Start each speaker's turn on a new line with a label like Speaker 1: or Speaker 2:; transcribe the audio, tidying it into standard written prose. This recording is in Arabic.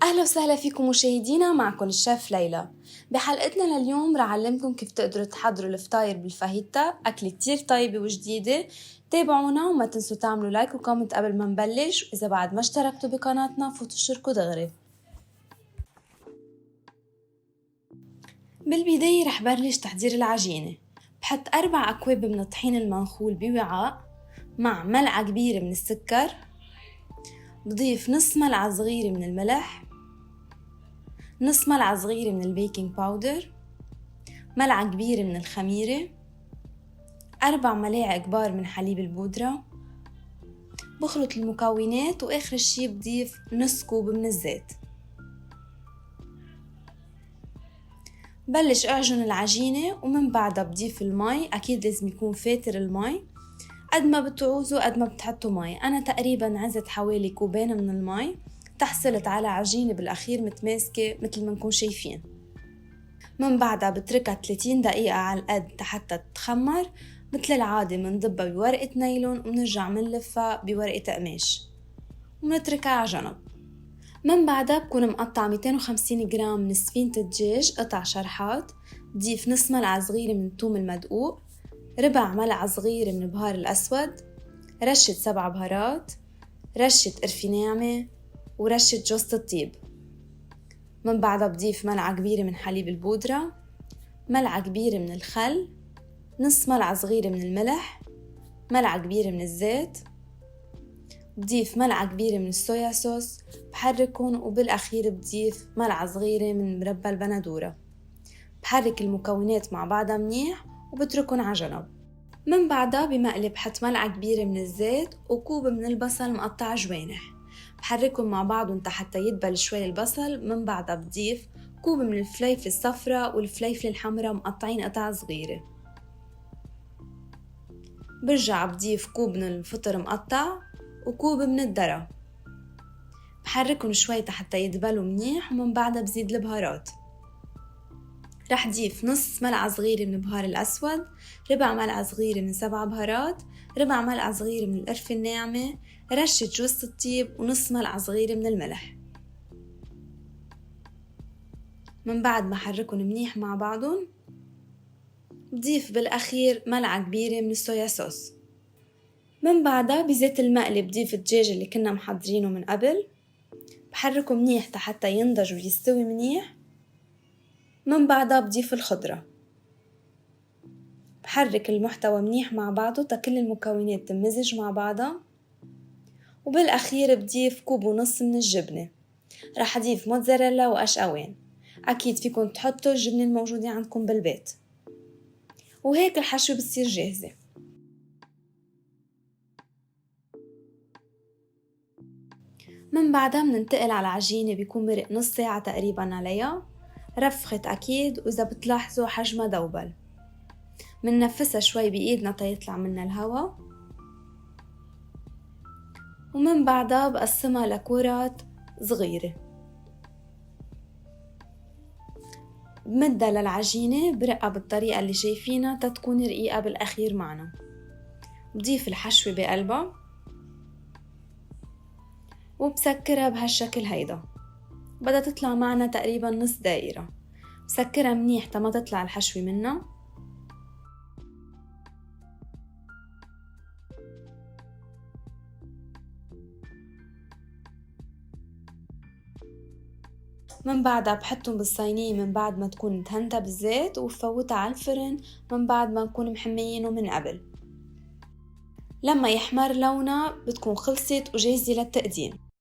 Speaker 1: أهلا وسهلا فيكم مشاهدينا، معكم الشيف ليلى. بحلقتنا لليوم رح أعلمكم كيف تقدروا تحضروا الفطاير بالفاهيتا، أكلة كتير طيبة وجديدة. تابعونا وما تنسوا تعملوا لايك وكومنت قبل ما نبلش، وإذا بعد ما اشتركتوا بقناتنا فوتوا اشتركوا دغري. بالبداية رح بلش تحضير العجينة. بحط 4 أكواب من الطحين المنخول بوعاء مع ملعقة كبيرة من السكر، بضيف نص ملعقة صغيرة من الملح، نص ملعقة صغيرة من البيكنج باودر، ملعقة كبيرة من الخميرة، 4 ملاعق كبار من حليب البودرة. بخلط المكونات وآخر الشي بضيف نص كوب من الزيت. بلش أعجن العجينة ومن بعدها بضيف المي. أكيد لازم يكون فاتر المي، قد ما بتعوزوا قد ما بتحطوا مي. أنا تقريبا عزت حوالي كوبين من المي، تحصلت على عجينة بالأخير متماسكة مثل ما نكون شايفين. من بعدها بتركها 30 دقيقة على القد حتى تتخمر. مثل العادة منضبها بورقة نايلون ونرجع منلفها بورقة قماش ونتركها على جنب. من بعدها بكون مقطع 250 جرام من سفينة الدجاج قطع شرحات. بضيف نص ملعقة صغيرة من الثوم المدقوق، ربع ملعقة صغيرة من البهار الأسود، رشة 7 بهارات، رشة قرفة ناعمة، ورشة جوز الطيب. من بعدها بضيف ملعقة كبيرة من حليب البودرة، ملعقة كبيرة من الخل، نص ملعقة صغيرة من الملح، ملعقة كبيرة من الزيت. بضيف ملعقة كبيرة من الصويا صوص، بحركهم وبالأخير بضيف ملعقة صغيرة من مربى البندورة. بحرك المكونات مع بعضها منيح وبتركهم على جنب. من بعدها بمقلب بحط ملعقة كبيرة من الزيت وكوب من البصل مقطع جوانح، بحركهم مع بعضهم حتى يدبل شوي البصل. من بعدها بضيف كوب من الفليفل الصفراء والفليفل الحمراء مقطعين قطع صغيرة. برجع بضيف كوب من الفطر مقطع وكوب من الذرة، بحركهم شوي حتى يدبلوا منيح. ومن بعدها بزيد البهارات. رح ضيف نص ملعقة صغيرة من البهار الأسود، ربع ملعقة صغيرة من 7 بهارات، ربع ملعقة صغيرة من القرفة الناعمة، رشة جوز الطيب، ونص ملعقة صغيرة من الملح. من بعد ما حركهم منيح مع بعضهم بضيف بالأخير ملعقة كبيرة من الصويا صوص. من بعدها بزيت المقلي بضيف الدجاج اللي كنا محضرينه من قبل، بحركه منيح حتى ينضج ويستوي منيح. من بعدها بضيف الخضرة، بحرك المحتوى منيح مع بعضه كل المكونات تمزج مع بعضها. وبالأخير بضيف كوب ونص من الجبنة، رح أضيف موتزاريلا وقشقوان. أكيد فيكن تحطوا الجبنة الموجودة عندكم بالبيت. وهيك الحشوة بتصير جاهزة. من بعدها مننتقل على العجينة، بيكون مرق نص ساعة تقريبا عليها. رفخت أكيد، وإذا بتلاحظوا حجمها دوبل. مننفسها شوي بإيدنا تيطلع منها الهواء. ومن بعدها بقسمها لكورات صغيرة، بمدها للعجينة برقة بالطريقة اللي شايفينها تتكون رقيقة بالأخير معنا. بضيف الحشوة بقلبها وبسكرها بهالشكل هيدا. بدها تطلع معنا تقريبا نص دائرة. بسكرها منيح تا ما تطلع الحشوة منها. من بعدها بحطهم بالصينية من بعد ما تكون مدهنتها بالزيت، وبفوتها على الفرن من بعد ما نكون محميينه من قبل. لما يحمر لونها بتكون خلصت وجاهزة للتقديم.